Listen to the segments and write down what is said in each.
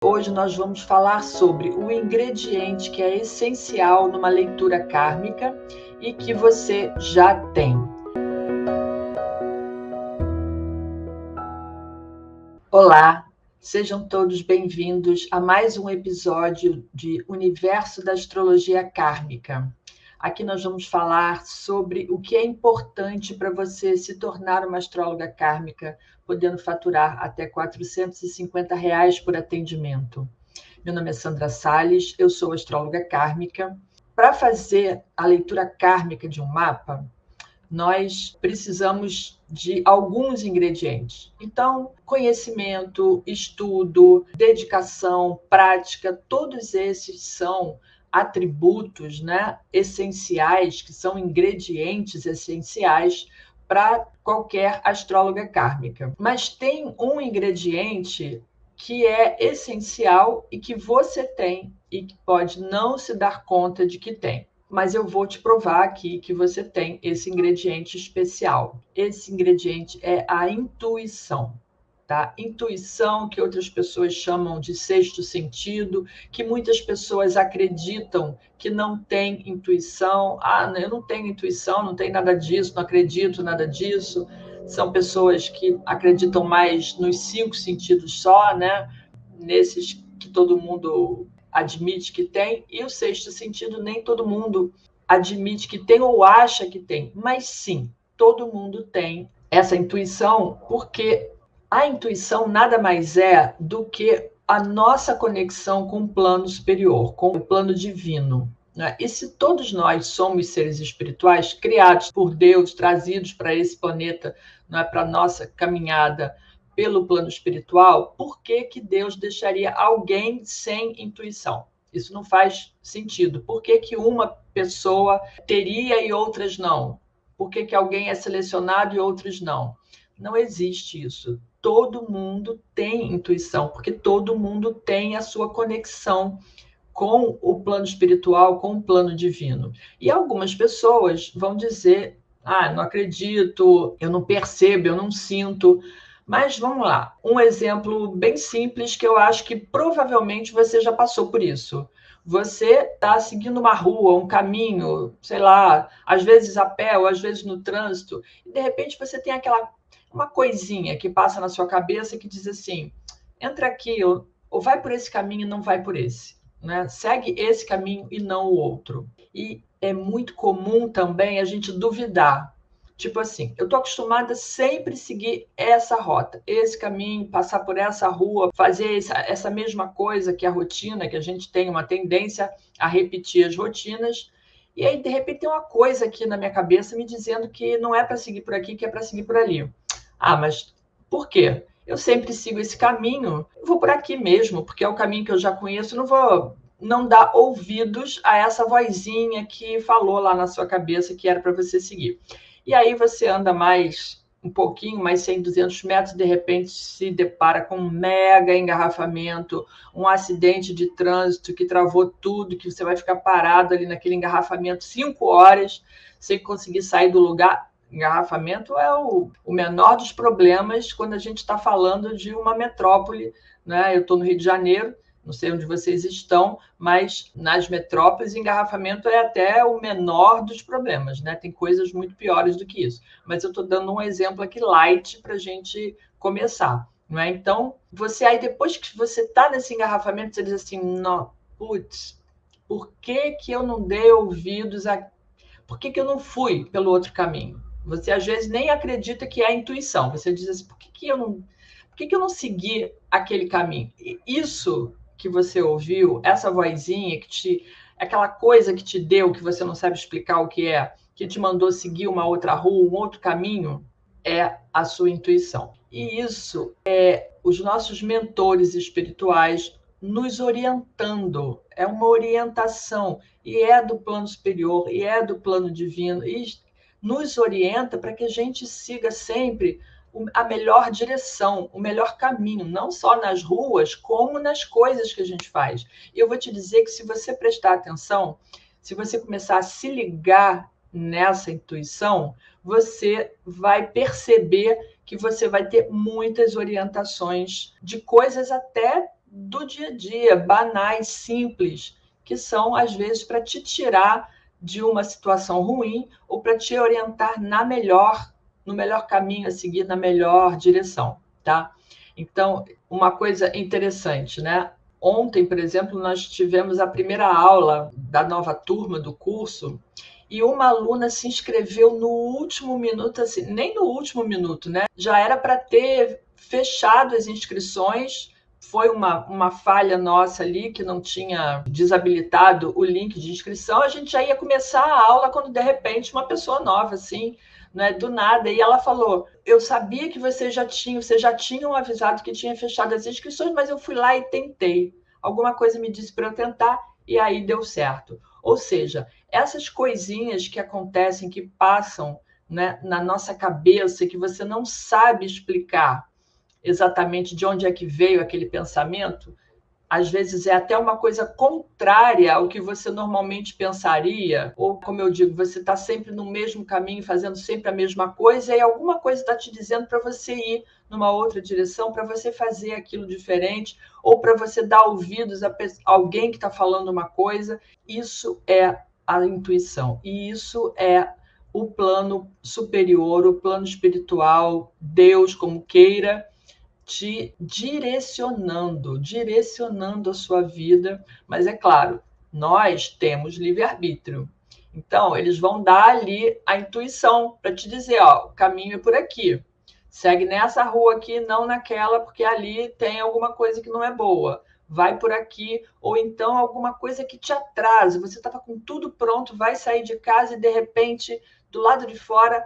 Hoje nós vamos falar sobre o ingrediente que é essencial numa leitura kármica e que você já tem. Olá, sejam todos bem-vindos a mais um episódio de Universo da Astrologia Kármica. Aqui nós vamos falar sobre o que é importante para você se tornar uma astróloga kármica, podendo faturar até R$ 450 por atendimento. Meu nome é Sandra Salles, eu sou astróloga kármica. Para fazer a leitura kármica de um mapa, nós precisamos de alguns ingredientes. Então, conhecimento, estudo, dedicação, prática, todos esses são atributos, essenciais, que são ingredientes essenciais para qualquer astróloga kármica. Mas tem um ingrediente que é essencial e que você tem e que pode não se dar conta de que tem. Mas eu vou te provar aqui que você tem esse ingrediente especial. Esse ingrediente é a intuição, tá? Intuição, que outras pessoas chamam de sexto sentido, que muitas pessoas acreditam que não tem intuição. Ah, eu não tenho intuição, não tem nada disso, não acredito nada disso. São pessoas que acreditam mais nos 5 sentidos só, nesses que todo mundo admite que tem, e o sexto sentido nem todo mundo admite que tem ou acha que tem, mas sim, todo mundo tem essa intuição, porque a intuição nada mais é do que a nossa conexão com o plano superior, com o plano divino. E se todos nós somos seres espirituais, criados por Deus, trazidos para esse planeta, para a nossa caminhada pelo plano espiritual, por que Deus deixaria alguém sem intuição? Isso não faz sentido. Por que uma pessoa teria e outras não? Por que alguém é selecionado e outros não? Não existe isso. Todo mundo tem intuição, porque todo mundo tem a sua conexão com o plano espiritual, com o plano divino. E algumas pessoas vão dizer: não acredito, eu não percebo, eu não sinto. Mas vamos lá, um exemplo bem simples que eu acho que provavelmente você já passou por isso. Você está seguindo uma rua, um caminho, sei lá, às vezes a pé ou às vezes no trânsito, e de repente você tem uma coisinha que passa na sua cabeça que diz assim: entra aqui, ou vai por esse caminho e não vai por esse. Segue esse caminho e não o outro. E é muito comum também a gente duvidar. Tipo assim, eu estou acostumada a sempre seguir essa rota, esse caminho, passar por essa rua, fazer essa mesma coisa que a rotina, que a gente tem uma tendência a repetir as rotinas. E aí, de repente, tem uma coisa aqui na minha cabeça me dizendo que não é para seguir por aqui, que é para seguir por ali. Mas por quê? Eu sempre sigo esse caminho, eu vou por aqui mesmo, porque é o caminho que eu já conheço, não vou não dar ouvidos a essa vozinha que falou lá na sua cabeça que era para você seguir. E aí você anda um pouquinho, mais 100, 200 metros, de repente se depara com um mega engarrafamento, um acidente de trânsito que travou tudo, que você vai ficar parado ali naquele engarrafamento 5 horas, sem conseguir sair do lugar. Engarrafamento é o menor dos problemas quando a gente está falando de uma metrópole. Eu estou no Rio de Janeiro, não sei onde vocês estão, mas nas metrópoles, engarrafamento é até o menor dos problemas, Tem coisas muito piores do que isso. Mas eu estou dando um exemplo aqui light para a gente começar, Então, depois que você está nesse engarrafamento, você diz assim: não, putz, por que eu não dei ouvidos por que eu não fui pelo outro caminho? Você às vezes nem acredita que é a intuição. Você diz assim: por que eu não segui aquele caminho? E isso que você ouviu, essa vozinha aquela coisa que te deu, que você não sabe explicar o que é, que te mandou seguir uma outra rua, um outro caminho, é a sua intuição. E isso é os nossos mentores espirituais nos orientando. É uma orientação, e é do plano superior, e é do plano divino, e nos orienta para que a gente siga sempre a melhor direção, o melhor caminho, não só nas ruas, como nas coisas que a gente faz. E eu vou te dizer que se você prestar atenção, se você começar a se ligar nessa intuição, você vai perceber que você vai ter muitas orientações de coisas até do dia a dia, banais, simples, que são, às vezes, para te tirar de uma situação ruim ou para te orientar no melhor caminho a seguir, na melhor direção, tá? Então, uma coisa interessante, né? Ontem, por exemplo, nós tivemos a primeira aula da nova turma do curso e uma aluna se inscreveu no último minuto, assim, nem no último minuto, né? Já era para ter fechado as inscrições. Foi uma falha nossa ali, que não tinha desabilitado o link de inscrição. A gente já ia começar a aula quando, de repente, uma pessoa nova, assim, né, do nada, e ela falou: eu sabia que vocês já tinham avisado que tinha fechado as inscrições, mas eu fui lá e tentei. Alguma coisa me disse para eu tentar, e aí deu certo. Ou seja, essas coisinhas que acontecem, que passam, né, na nossa cabeça, que você não sabe explicar exatamente de onde é que veio aquele pensamento, às vezes é até uma coisa contrária ao que você normalmente pensaria, ou, como eu digo, você está sempre no mesmo caminho, fazendo sempre a mesma coisa, e alguma coisa está te dizendo para você ir numa outra direção, para você fazer aquilo diferente, ou para você dar ouvidos a alguém que está falando uma coisa. Isso é a intuição, e isso é o plano superior, o plano espiritual, Deus, como queira, te direcionando a sua vida. Mas é claro, nós temos livre-arbítrio. Então, eles vão dar ali a intuição para te dizer, ó, o caminho é por aqui. Segue nessa rua aqui, não naquela, porque ali tem alguma coisa que não é boa. Vai por aqui, ou então alguma coisa que te atrasa. Você estava com tudo pronto, vai sair de casa e de repente, do lado de fora,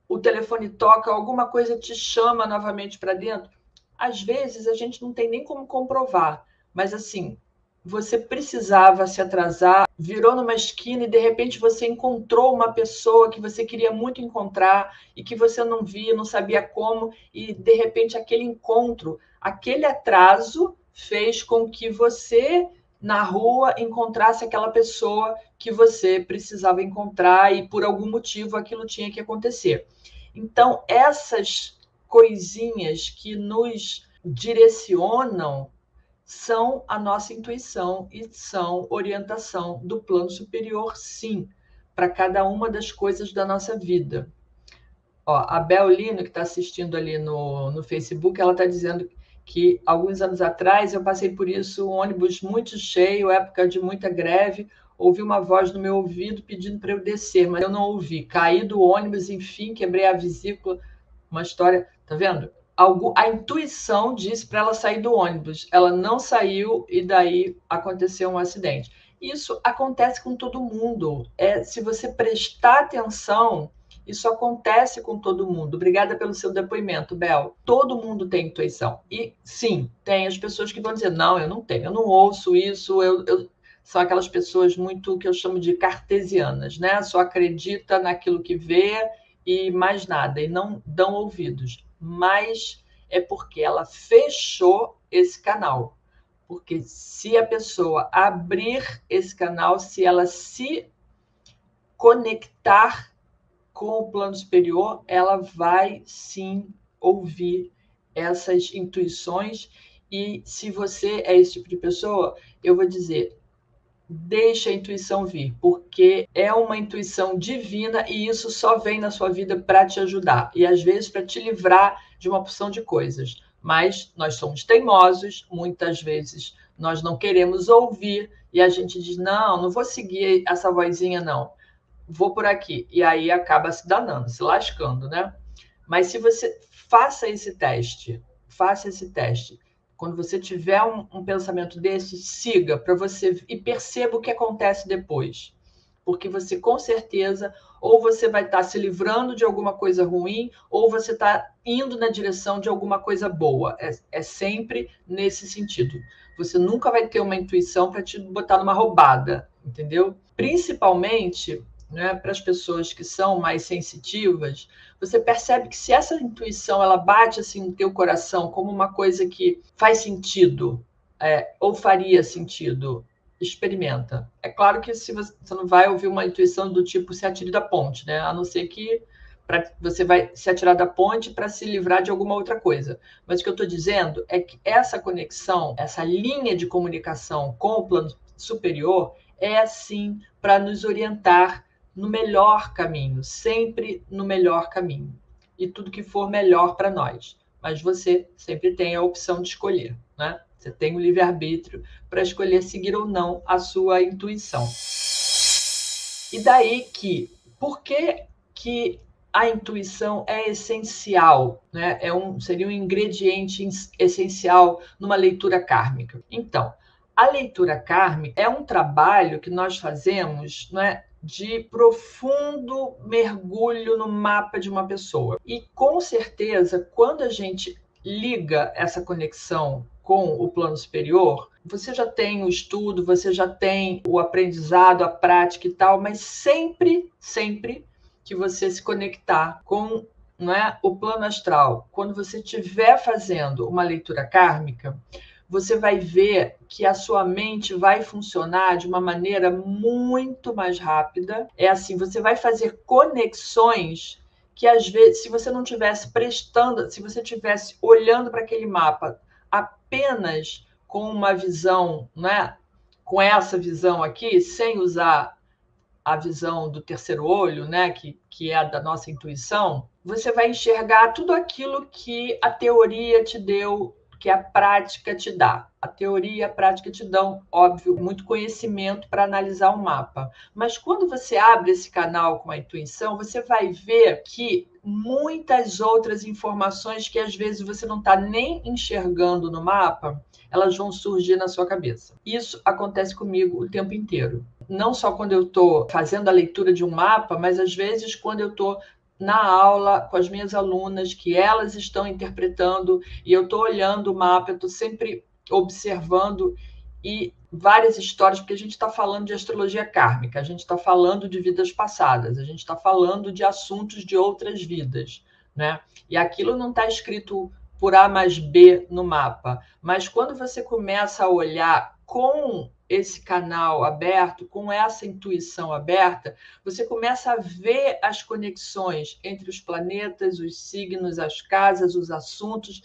o telefone toca, alguma coisa te chama novamente para dentro. Às vezes a gente não tem nem como comprovar, mas assim, você precisava se atrasar, virou numa esquina e de repente você encontrou uma pessoa que você queria muito encontrar e que você não via, não sabia como, e de repente aquele encontro, aquele atraso fez com que você na rua encontrasse aquela pessoa que você precisava encontrar e por algum motivo aquilo tinha que acontecer. Então, essas coisinhas que nos direcionam são a nossa intuição e são orientação do plano superior, sim, para cada uma das coisas da nossa vida. Ó, a Bel Lino, que está assistindo ali no Facebook, ela está dizendo que alguns anos atrás eu passei por isso, um ônibus muito cheio, época de muita greve, ouvi uma voz no meu ouvido pedindo para eu descer, mas eu não ouvi. Caí do ônibus, enfim, quebrei a vesícula. Uma história, tá vendo? A intuição disse para ela sair do ônibus. Ela não saiu e daí aconteceu um acidente. Isso acontece com todo mundo. Se você prestar atenção, isso acontece com todo mundo. Obrigada pelo seu depoimento, Bel. Todo mundo tem intuição. E sim, tem as pessoas que vão dizer: não, eu não tenho, eu não ouço isso, são aquelas pessoas muito que eu chamo de cartesianas, né? Só acredita naquilo que vê e mais nada, e não dão ouvidos. Mas é porque ela fechou esse canal. Porque se a pessoa abrir esse canal, se ela se conectar com o plano superior, ela vai sim ouvir essas intuições. E se você é esse tipo de pessoa, eu vou dizer: deixa a intuição vir, porque é uma intuição divina e isso só vem na sua vida para te ajudar e às vezes para te livrar de uma porção de coisas. Mas nós somos teimosos, muitas vezes nós não queremos ouvir e a gente diz: não, não vou seguir essa vozinha, não, vou por aqui. E aí acaba se danando, se lascando, né? Mas se você faça esse teste, faça esse teste. Quando você tiver um pensamento desse, siga para você e perceba o que acontece depois. Porque você, com certeza, ou você vai estar se livrando de alguma coisa ruim, ou você está indo na direção de alguma coisa boa. É sempre nesse sentido. Você nunca vai ter uma intuição para te botar numa roubada, entendeu? Principalmente, né, para as pessoas que são mais sensitivas, você percebe que se essa intuição ela bate assim no teu coração como uma coisa que faz sentido, ou faria sentido, experimenta. É claro que se você não vai ouvir uma intuição do tipo se atire da ponte, né? A não ser que você vai se atirar da ponte para se livrar de alguma outra coisa. Mas o que eu estou dizendo é que essa conexão, essa linha de comunicação com o plano superior é assim para nos orientar no melhor caminho, sempre no melhor caminho. E tudo que for melhor para nós. Mas você sempre tem a opção de escolher, né? Você tem o livre-arbítrio para escolher seguir ou não a sua intuição. E daí que, por que a intuição é essencial, né? Seria um ingrediente essencial numa leitura kármica. Então, a leitura kármica é um trabalho que nós fazemos, né, de profundo mergulho no mapa de uma pessoa. E, com certeza, quando a gente liga essa conexão com o plano superior, você já tem o estudo, você já tem o aprendizado, a prática e tal, mas sempre que você se conectar com, né, o plano astral, quando você estiver fazendo uma leitura kármica, você vai ver que a sua mente vai funcionar de uma maneira muito mais rápida. É assim, você vai fazer conexões que, às vezes, se você não tivesse prestando, se você tivesse olhando para aquele mapa apenas com uma visão, né, com essa visão aqui, sem usar a visão do terceiro olho, né, que é a da nossa intuição, você vai enxergar tudo aquilo que a teoria te deu, que a prática te dá. A teoria e a prática te dão, óbvio, muito conhecimento para analisar o mapa. Mas quando você abre esse canal com a intuição, você vai ver que muitas outras informações que às vezes você não está nem enxergando no mapa, elas vão surgir na sua cabeça. Isso acontece comigo o tempo inteiro. Não só quando eu estou fazendo a leitura de um mapa, mas às vezes quando eu estou na aula com as minhas alunas, que elas estão interpretando, e eu estou olhando o mapa, eu estou sempre observando, e várias histórias, porque a gente está falando de astrologia kármica, a gente está falando de vidas passadas, a gente está falando de assuntos de outras vidas, né? E aquilo não está escrito por A mais B no mapa, mas quando você começa a olhar com esse canal aberto, com essa intuição aberta, você começa a ver as conexões entre os planetas, os signos, as casas, os assuntos,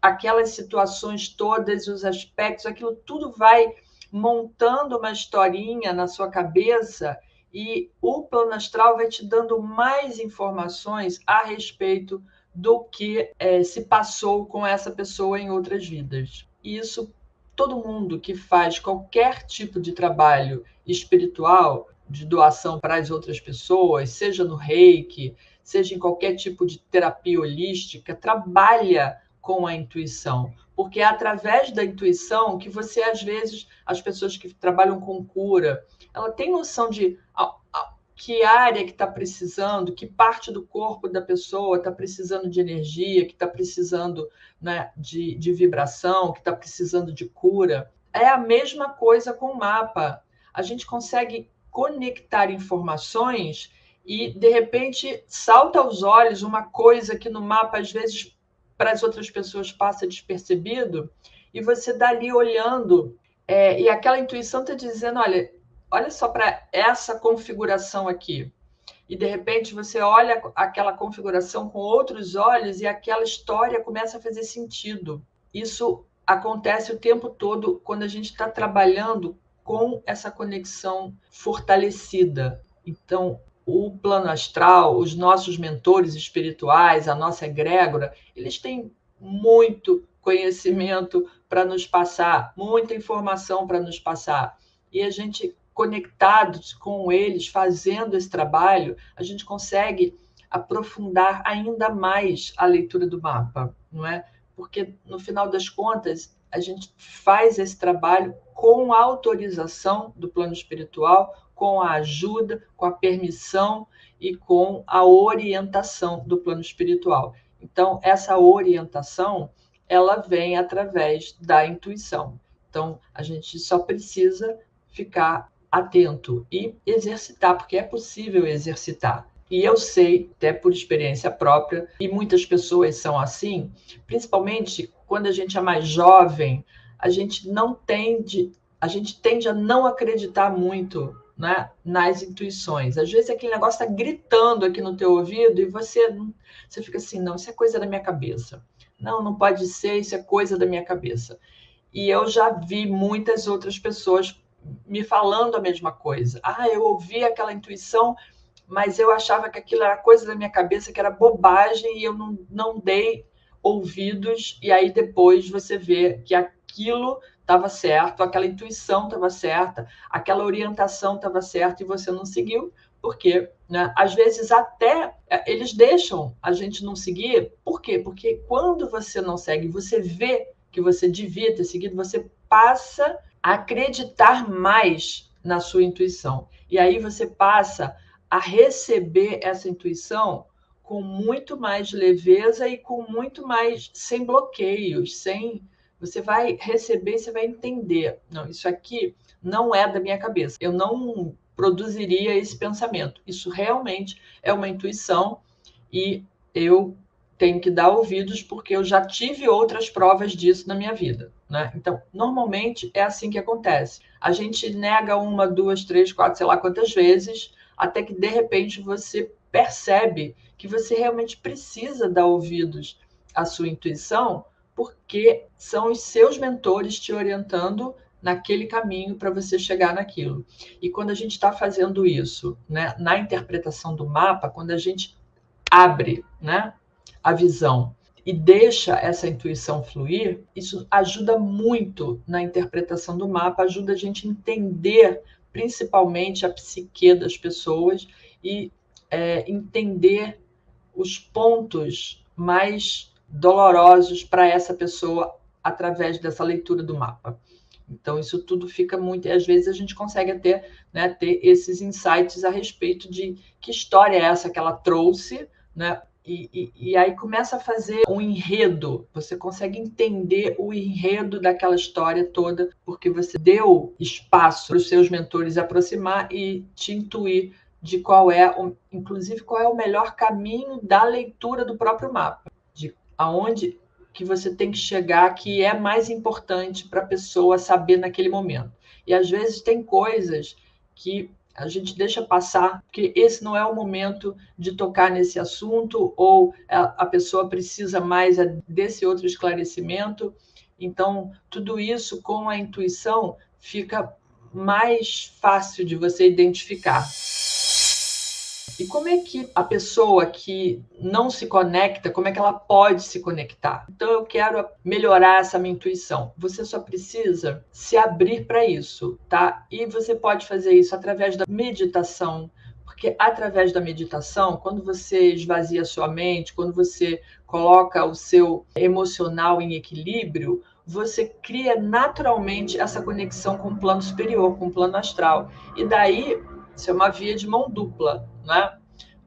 aquelas situações todas, os aspectos, aquilo tudo vai montando uma historinha na sua cabeça e o plano astral vai te dando mais informações a respeito do que se passou com essa pessoa em outras vidas. Isso, todo mundo que faz qualquer tipo de trabalho espiritual, de doação para as outras pessoas, seja no Reiki, seja em qualquer tipo de terapia holística, trabalha com a intuição, porque é através da intuição que você, às vezes, as pessoas que trabalham com cura, ela tem noção de que área que está precisando, que parte do corpo da pessoa está precisando de energia, que está precisando, né, de vibração, que está precisando de cura. É a mesma coisa com o mapa. A gente consegue conectar informações e, de repente, salta aos olhos uma coisa que no mapa, às vezes, para as outras pessoas passa despercebido, e você dali olhando, e aquela intuição está dizendo, olha só para essa configuração aqui. E, de repente, você olha aquela configuração com outros olhos e aquela história começa a fazer sentido. Isso acontece o tempo todo quando a gente está trabalhando com essa conexão fortalecida. Então, o plano astral, os nossos mentores espirituais, a nossa egrégora, eles têm muito conhecimento para nos passar, muita informação para nos passar. E a gente, conectados com eles, fazendo esse trabalho, a gente consegue aprofundar ainda mais a leitura do mapa, não é? Porque, no final das contas, a gente faz esse trabalho com a autorização do plano espiritual, com a ajuda, com a permissão e com a orientação do plano espiritual. Então, essa orientação, ela vem através da intuição. Então, a gente só precisa ficar atento e exercitar, porque é possível exercitar. E eu sei, até por experiência própria, e muitas pessoas são assim, principalmente quando a gente é mais jovem, a gente tende a não acreditar muito né, nas intuições. Às vezes aquele negócio está gritando aqui no teu ouvido e você fica assim, não, isso é coisa da minha cabeça. Não, não pode ser, isso é coisa da minha cabeça. E eu já vi muitas outras pessoas me falando a mesma coisa. Ah, eu ouvi aquela intuição, mas eu achava que aquilo era coisa da minha cabeça, que era bobagem, e eu não dei ouvidos, e aí depois você vê que aquilo estava certo, aquela intuição estava certa, aquela orientação estava certa, e você não seguiu, porque, né, às vezes até eles deixam a gente não seguir. Por quê? Porque quando você não segue, você vê que você devia ter seguido, você passa a acreditar mais na sua intuição. E aí você passa a receber essa intuição com muito mais leveza e com muito mais, sem bloqueios, sem... Você vai receber e você vai entender. Não, isso aqui não é da minha cabeça. Eu não produziria esse pensamento. Isso realmente é uma intuição e eu tenho que dar ouvidos porque eu já tive outras provas disso na minha vida, né? Então, normalmente é assim que acontece. A gente nega uma, duas, três, quatro, sei lá quantas vezes, até que de repente você percebe que você realmente precisa dar ouvidos à sua intuição, porque são os seus mentores te orientando naquele caminho para você chegar naquilo. E quando a gente está fazendo isso, né, na interpretação do mapa, quando a gente abre, né, a visão e deixa essa intuição fluir, isso ajuda muito na interpretação do mapa, ajuda a gente a entender principalmente a psique das pessoas e entender os pontos mais dolorosos para essa pessoa através dessa leitura do mapa. Então, isso tudo fica muito... Às vezes a gente consegue até, né, ter esses insights a respeito de que história é essa que ela trouxe, né? E aí começa a fazer um enredo. Você consegue entender o enredo daquela história toda, porque você deu espaço para os seus mentores aproximar e te intuir de inclusive, qual é o melhor caminho da leitura do próprio mapa, de aonde que você tem que chegar, que é mais importante para a pessoa saber naquele momento. E às vezes tem coisas que a gente deixa passar, porque esse não é o momento de tocar nesse assunto, ou a pessoa precisa mais desse outro esclarecimento. Então, tudo isso com a intuição fica mais fácil de você identificar. E como é que a pessoa que não se conecta, como é que ela pode se conectar? Então, eu quero melhorar essa minha intuição. Você só precisa se abrir para isso, tá? E você pode fazer isso através da meditação, porque através da meditação, quando você esvazia a sua mente, quando você coloca o seu emocional em equilíbrio, você cria naturalmente essa conexão com o plano superior, com o plano astral. E daí, isso é uma via de mão dupla, né?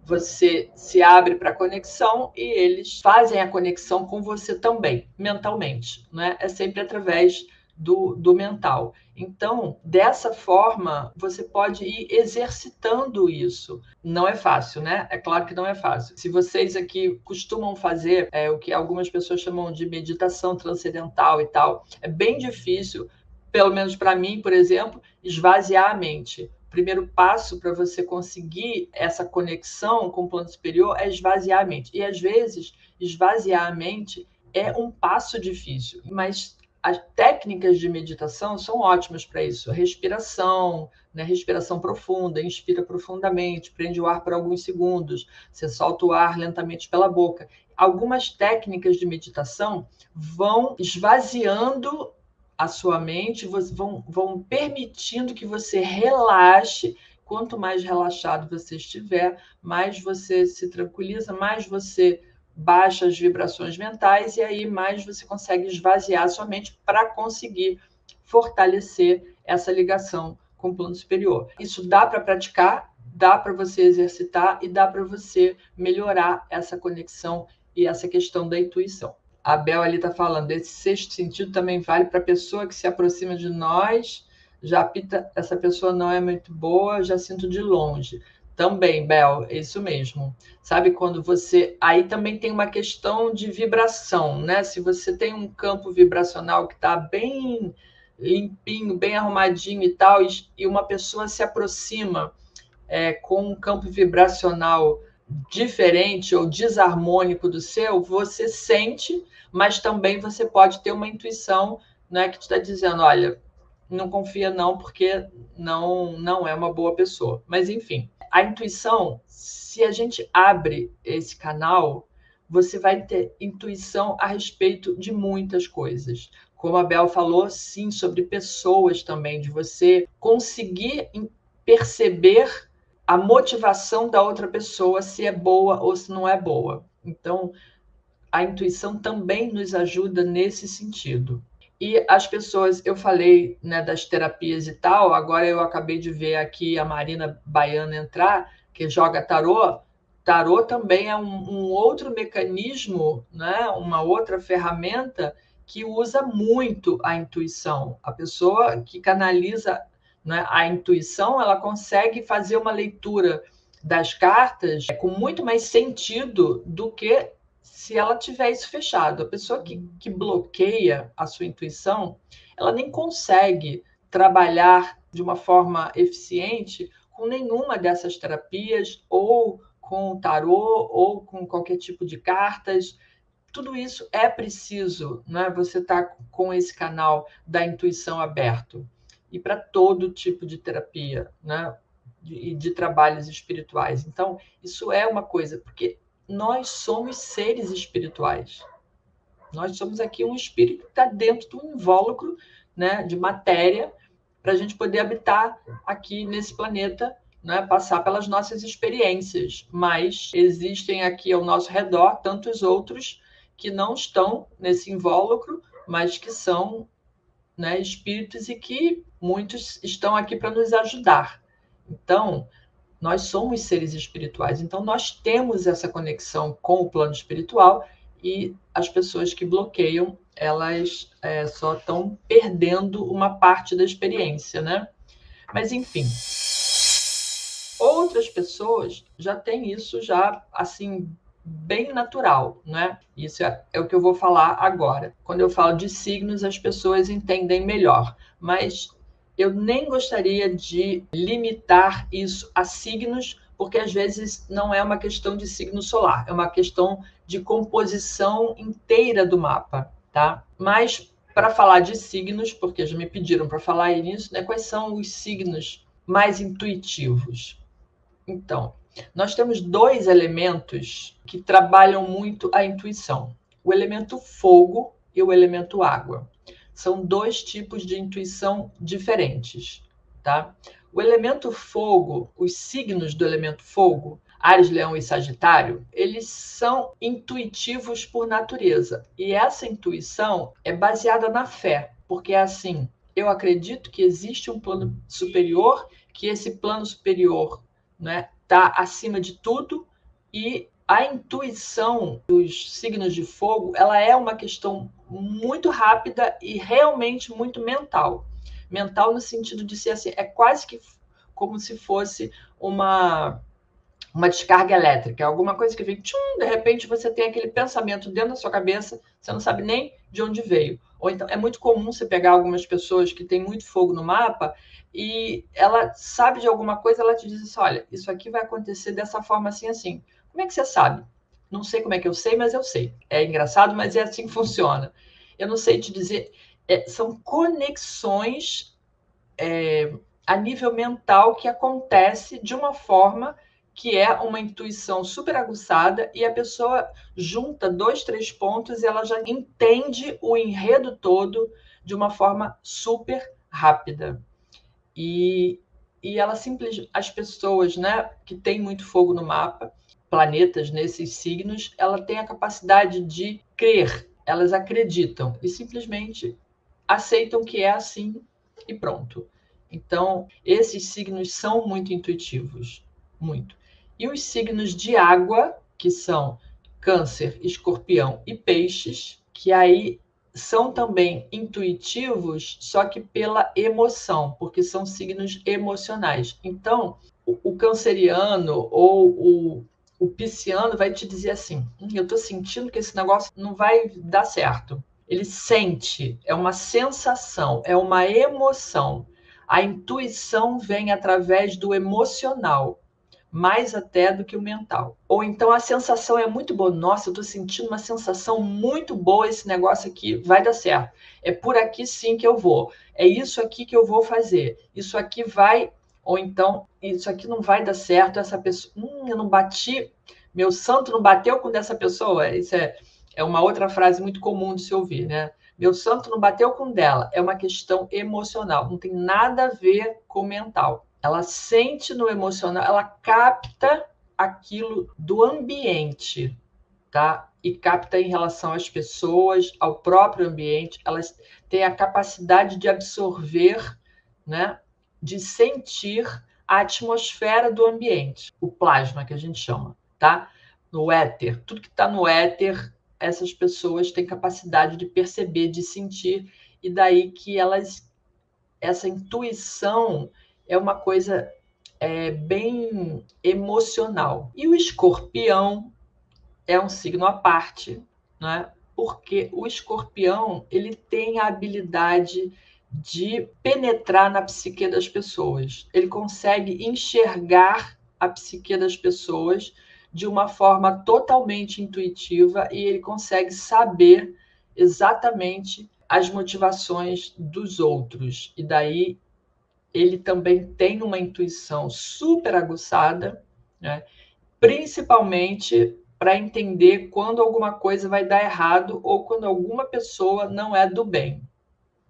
Você se abre para a conexão e eles fazem a conexão com você também, mentalmente, né? É sempre através do mental. Então, dessa forma, você pode ir exercitando isso. Não é fácil, né? É claro que não é fácil. Se vocês aqui costumam fazer o que algumas pessoas chamam de meditação transcendental e tal, é bem difícil, pelo menos para mim, por exemplo, esvaziar a mente. O primeiro passo para você conseguir essa conexão com o plano superior é esvaziar a mente. E às vezes, esvaziar a mente é um passo difícil, mas as técnicas de meditação são ótimas para isso. A respiração, né? Respiração profunda, inspira profundamente, prende o ar por alguns segundos, você solta o ar lentamente pela boca. Algumas técnicas de meditação vão esvaziando a sua mente, vão permitindo que você relaxe. Quanto mais relaxado você estiver, mais você se tranquiliza, mais você baixa as vibrações mentais e aí mais você consegue esvaziar a sua mente para conseguir fortalecer essa ligação com o plano superior. Isso dá para praticar, dá para você exercitar e dá para você melhorar essa conexão e essa questão da intuição. A Bel ali está falando, esse sexto sentido também vale para a pessoa que se aproxima de nós, já apita, essa pessoa não é muito boa, já sinto de longe. Também, Bel, é isso mesmo. Sabe quando você... Aí também tem uma questão de vibração, né? Se você tem um campo vibracional que está bem limpinho, bem arrumadinho e tal, e uma pessoa se aproxima com um campo vibracional diferente ou desarmônico do seu, você sente, mas também você pode ter uma intuição, né, que te está dizendo, olha, não confia não, porque não é uma boa pessoa. Mas, enfim, a intuição, se a gente abre esse canal, você vai ter intuição a respeito de muitas coisas. Como a Bel falou, sim, sobre pessoas também, de você conseguir perceber a motivação da outra pessoa, se é boa ou se não é boa. Então, a intuição também nos ajuda nesse sentido. E as pessoas, eu falei, né, das terapias e tal, agora eu acabei de ver aqui a Marina Baiana entrar, que joga tarô. Tarô também é um outro mecanismo, né, uma outra ferramenta que usa muito a intuição. A pessoa que canaliza, né, a intuição, ela consegue fazer uma leitura das cartas com muito mais sentido do que se ela tiver isso fechado. A pessoa que bloqueia a sua intuição, ela nem consegue trabalhar de uma forma eficiente com nenhuma dessas terapias, ou com o tarô, ou com qualquer tipo de cartas. Tudo isso é preciso, né? Você tá com esse canal da intuição aberto. E para todo tipo de terapia, né? De trabalhos espirituais. Então, isso é uma coisa, porque nós somos seres espirituais. Nós somos aqui um espírito que está dentro de um invólucro, né, de matéria, para a gente poder habitar aqui nesse planeta, né, passar pelas nossas experiências. Mas existem aqui ao nosso redor tantos outros que não estão nesse invólucro, mas que são, né, espíritos e que muitos estão aqui para nos ajudar. Então, nós somos seres espirituais, então nós temos essa conexão com o plano espiritual, e as pessoas que bloqueiam, elas só estão perdendo uma parte da experiência, né? Mas, enfim, outras pessoas já têm isso já, assim, bem natural, né? Isso é o que eu vou falar agora. Quando eu falo de signos, as pessoas entendem melhor, mas eu nem gostaria de limitar isso a signos, porque às vezes não é uma questão de signo solar, é uma questão de composição inteira do mapa, tá? Mas para falar de signos, porque já me pediram para falar nisso, né? Quais são os signos mais intuitivos? Então, nós temos dois elementos que trabalham muito a intuição: o elemento fogo e o elemento água. São dois tipos de intuição diferentes, tá? O elemento fogo, os signos do elemento fogo, Áries, Leão e Sagitário, eles são intuitivos por natureza. E essa intuição é baseada na fé, porque é assim, eu acredito que existe um plano superior, que esse plano superior, né, está acima de tudo, e a intuição dos signos de fogo, ela é uma questão muito rápida e realmente muito mental. Mental no sentido de ser assim, é quase que como se fosse uma descarga elétrica, alguma coisa que vem, tchum, de repente você tem aquele pensamento dentro da sua cabeça, você não sabe nem de onde veio. Ou então, é muito comum você pegar algumas pessoas que têm muito fogo no mapa e ela sabe de alguma coisa, ela te diz assim, olha, isso aqui vai acontecer dessa forma assim, assim. Como é que você sabe? Não sei como é que eu sei, mas eu sei. É engraçado, mas é assim que funciona. Eu não sei te dizer, são conexões a nível mental que acontece de uma forma que é uma intuição super aguçada, e a pessoa junta dois, três pontos e ela já entende o enredo todo de uma forma super rápida. E ela simplesmente, as pessoas, né, que têm muito fogo no mapa, planetas nesses signos, ela tem a capacidade de crer, elas acreditam e simplesmente aceitam que é assim e pronto. Então, esses signos são muito intuitivos, muito. E os signos de água, que são Câncer, Escorpião e Peixes, que aí são também intuitivos, só que pela emoção, porque são signos emocionais. Então, o canceriano ou o pisciano vai te dizer assim: eu estou sentindo que esse negócio não vai dar certo. Ele sente, é uma sensação, é uma emoção. A intuição vem através do emocional, mais até do que o mental. Ou então a sensação é muito boa. Nossa, eu estou sentindo uma sensação muito boa, esse negócio aqui vai dar certo. É por aqui sim que eu vou. É isso aqui que eu vou fazer. Isso aqui vai... Ou então, isso aqui não vai dar certo, essa pessoa... eu não bati... Meu santo não bateu com dessa pessoa. Isso é uma outra frase muito comum de se ouvir, né? Meu santo não bateu com dela. É uma questão emocional. Não tem nada a ver com o mental. Ela sente no emocional, ela capta aquilo do ambiente, tá? E capta em relação às pessoas, ao próprio ambiente. Elas têm a capacidade de absorver, né? De sentir a atmosfera do ambiente, o plasma que a gente chama, tá? No éter, tudo que está no éter, essas pessoas têm capacidade de perceber, de sentir, e daí que essa intuição é uma coisa bem emocional. E o escorpião é um signo à parte, né? Porque o escorpião ele tem a habilidade de penetrar na psique das pessoas. Ele consegue enxergar a psique das pessoas de uma forma totalmente intuitiva e ele consegue saber exatamente as motivações dos outros. E daí ele também tem uma intuição super aguçada, né? Principalmente para entender quando alguma coisa vai dar errado ou quando alguma pessoa não é do bem,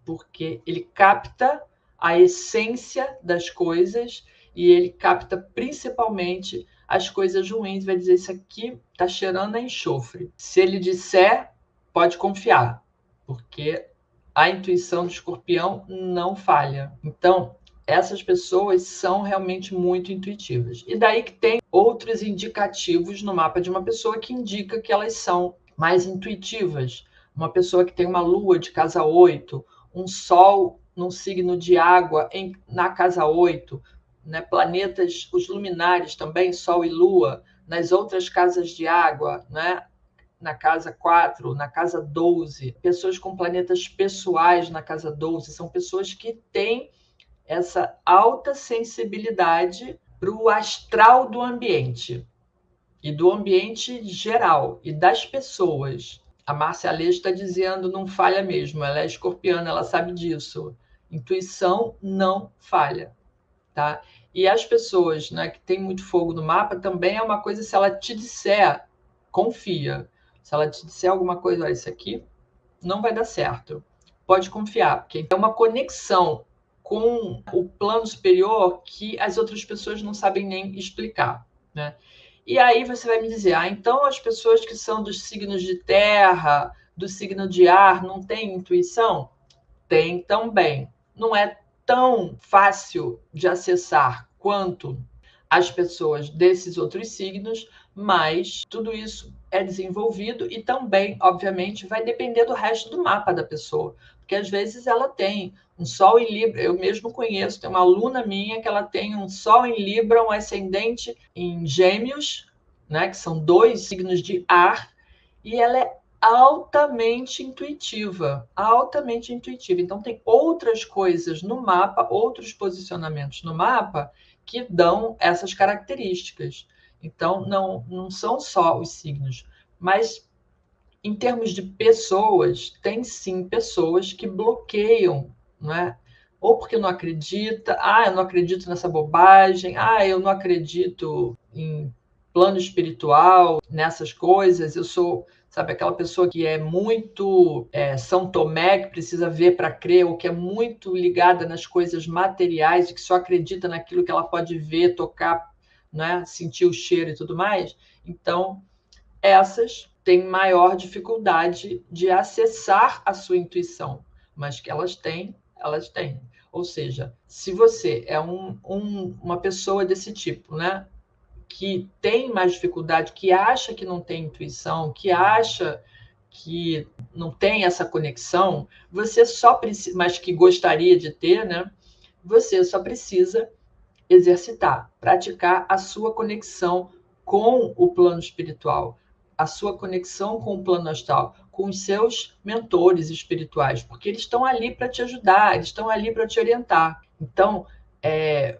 porque ele capta a essência das coisas e ele capta principalmente as coisas ruins, vai dizer isso aqui está cheirando a enxofre. Se ele disser, pode confiar, porque a intuição do escorpião não falha. Então, essas pessoas são realmente muito intuitivas. E daí que tem outros indicativos no mapa de uma pessoa que indica que elas são mais intuitivas. Uma pessoa que tem uma lua de casa 8, um sol num signo de água na casa 8, né? Planetas, os luminares também, sol e lua, nas outras casas de água, né? Na casa 4, na casa 12, pessoas com planetas pessoais na casa 12, são pessoas que têm essa alta sensibilidade para o astral do ambiente e do ambiente geral e das pessoas. A Márcia Aleixo está dizendo, não falha mesmo, ela é escorpiana, ela sabe disso. Intuição não falha, tá? E as pessoas, né, que têm muito fogo no mapa, também é uma coisa, se ela te disser, confia. Se ela te disser alguma coisa, olha, isso aqui não vai dar certo. Pode confiar, porque é uma conexão com o plano superior que as outras pessoas não sabem nem explicar, né? E aí você vai me dizer, então as pessoas que são dos signos de terra, do signo de ar, não têm intuição? Tem também. Não é tão fácil de acessar quanto as pessoas desses outros signos, mas tudo isso é desenvolvido e também, obviamente, vai depender do resto do mapa da pessoa, porque às vezes ela tem um Sol em Libra, eu mesmo conheço, tem uma aluna minha que ela tem um Sol em Libra, um ascendente em Gêmeos, né, que são dois signos de ar, e ela é altamente intuitiva, altamente intuitiva. Então tem outras coisas no mapa, outros posicionamentos no mapa que dão essas características. Então não são só os signos, mas em termos de pessoas, tem sim pessoas que bloqueiam, não é? Ou porque não acredita, eu não acredito nessa bobagem, eu não acredito em plano espiritual, nessas coisas, eu sou, sabe, aquela pessoa que é muito São Tomé, que precisa ver para crer, ou que é muito ligada nas coisas materiais, e que só acredita naquilo que ela pode ver, tocar, né, sentir o cheiro e tudo mais. Então, essas têm maior dificuldade de acessar a sua intuição, mas que elas têm, elas têm. Ou seja, se você é uma pessoa desse tipo, né, que tem mais dificuldade, que acha que não tem intuição, que acha que não tem essa conexão, você só precisa, mas que gostaria de ter, né? Você só precisa exercitar, praticar a sua conexão com o plano espiritual. a sua conexão com o plano astral, com os seus mentores espirituais, porque eles estão ali para te ajudar, eles estão ali para te orientar. Então,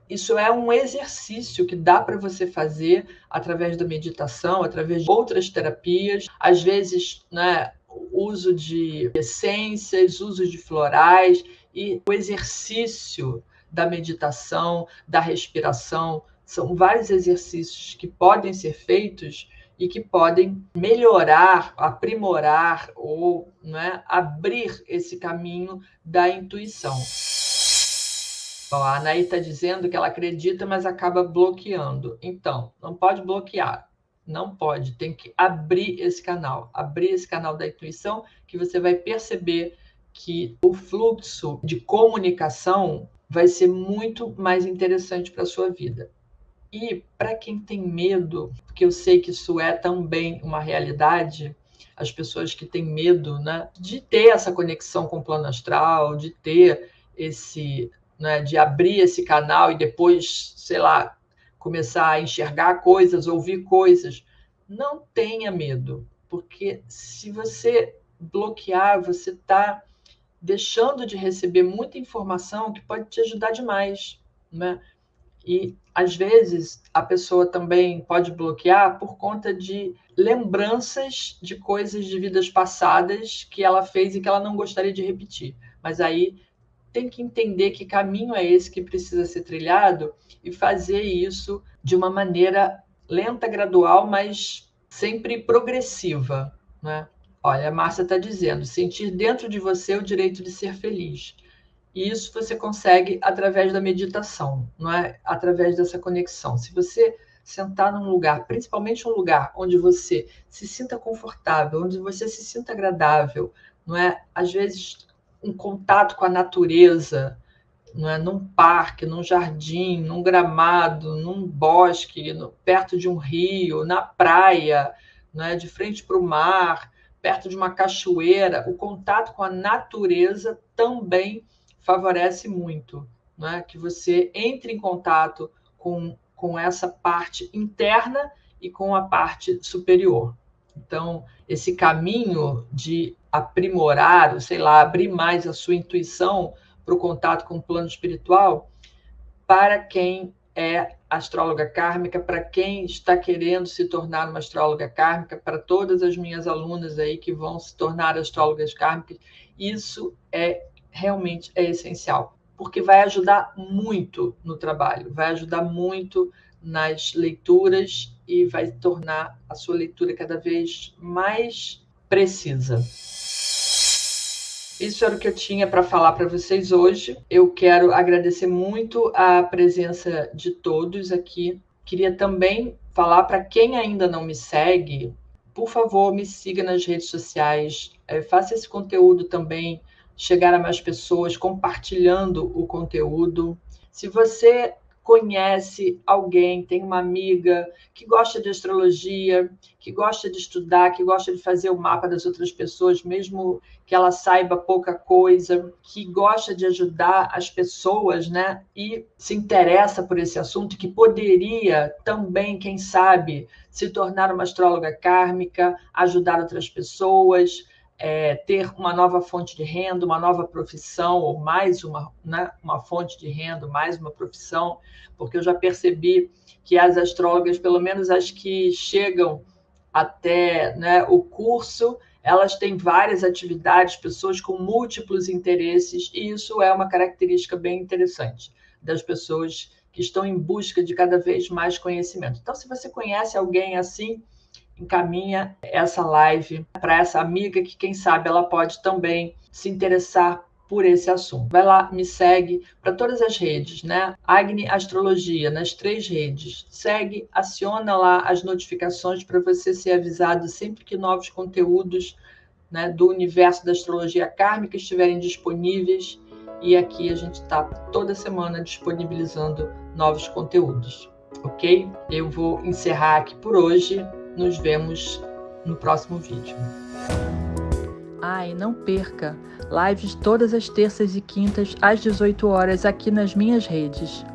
isso é um exercício que dá para você fazer através da meditação, através de outras terapias, às vezes, né, uso de essências, uso de florais, e o exercício da meditação, da respiração, são vários exercícios que podem ser feitos e que podem melhorar, aprimorar ou, né, abrir esse caminho da intuição. Bom, a Anaí está dizendo que ela acredita, mas acaba bloqueando. Então, não pode bloquear. Não pode. Tem que abrir esse canal da intuição, que você vai perceber que o fluxo de comunicação vai ser muito mais interessante para a sua vida. E para quem tem medo, porque eu sei que isso é também uma realidade, as pessoas que têm medo, né, de ter essa conexão com o plano astral, de ter esse, né, de abrir esse canal e depois, sei lá, começar a enxergar coisas, ouvir coisas. Não tenha medo, porque se você bloquear, você está deixando de receber muita informação que pode te ajudar demais, né? E, às vezes, a pessoa também pode bloquear por conta de lembranças de coisas de vidas passadas que ela fez e que ela não gostaria de repetir. Mas aí tem que entender que caminho é esse que precisa ser trilhado e fazer isso de uma maneira lenta, gradual, mas sempre progressiva, né? Olha, a Márcia está dizendo, sentir dentro de você o direito de ser feliz. E isso você consegue através da meditação, não é? Através dessa conexão. Se você sentar num lugar, principalmente um lugar onde você se sinta confortável, onde você se sinta agradável, não é? Às vezes um contato com a natureza, não é? Num parque, num jardim, num gramado, num bosque, perto de um rio, na praia, não é? De frente para o mar, perto de uma cachoeira, o contato com a natureza também favorece muito, né? Que você entre em contato com essa parte interna e com a parte superior. Então, esse caminho de aprimorar, ou sei lá, abrir mais a sua intuição para o contato com o plano espiritual, para quem é astróloga kármica, para quem está querendo se tornar uma astróloga kármica, para todas as minhas alunas aí que vão se tornar astrólogas kármicas, isso realmente é essencial, porque vai ajudar muito no trabalho, vai ajudar muito nas leituras e vai tornar a sua leitura cada vez mais precisa. Isso era o que eu tinha para falar para vocês hoje. Eu quero agradecer muito a presença de todos aqui. Queria também falar para quem ainda não me segue, por favor, me siga nas redes sociais, faça esse conteúdo também chegar a mais pessoas, compartilhando o conteúdo. Se você conhece alguém, tem uma amiga que gosta de astrologia, que gosta de estudar, que gosta de fazer o mapa das outras pessoas, mesmo que ela saiba pouca coisa, que gosta de ajudar as pessoas, né? E se interessa por esse assunto, que poderia também, quem sabe, se tornar uma astróloga kármica, ajudar outras pessoas, ter uma nova fonte de renda, uma nova profissão, ou mais uma, né, uma fonte de renda, mais uma profissão, porque eu já percebi que as astrólogas, pelo menos as que chegam até, né, o curso, elas têm várias atividades, pessoas com múltiplos interesses, e isso é uma característica bem interessante das pessoas que estão em busca de cada vez mais conhecimento. Então, se você conhece alguém assim, encaminha essa live para essa amiga que, quem sabe, ela pode também se interessar por esse assunto. Vai lá, me segue para todas as redes, né? Agni Astrologia, nas 3 redes. Segue, aciona lá as notificações para você ser avisado sempre que novos conteúdos, né, do universo da astrologia kármica estiverem disponíveis. E aqui a gente está toda semana disponibilizando novos conteúdos, ok? Eu vou encerrar aqui por hoje. Nos vemos no próximo vídeo. E não perca lives todas as terças e quintas às 18 horas aqui nas minhas redes.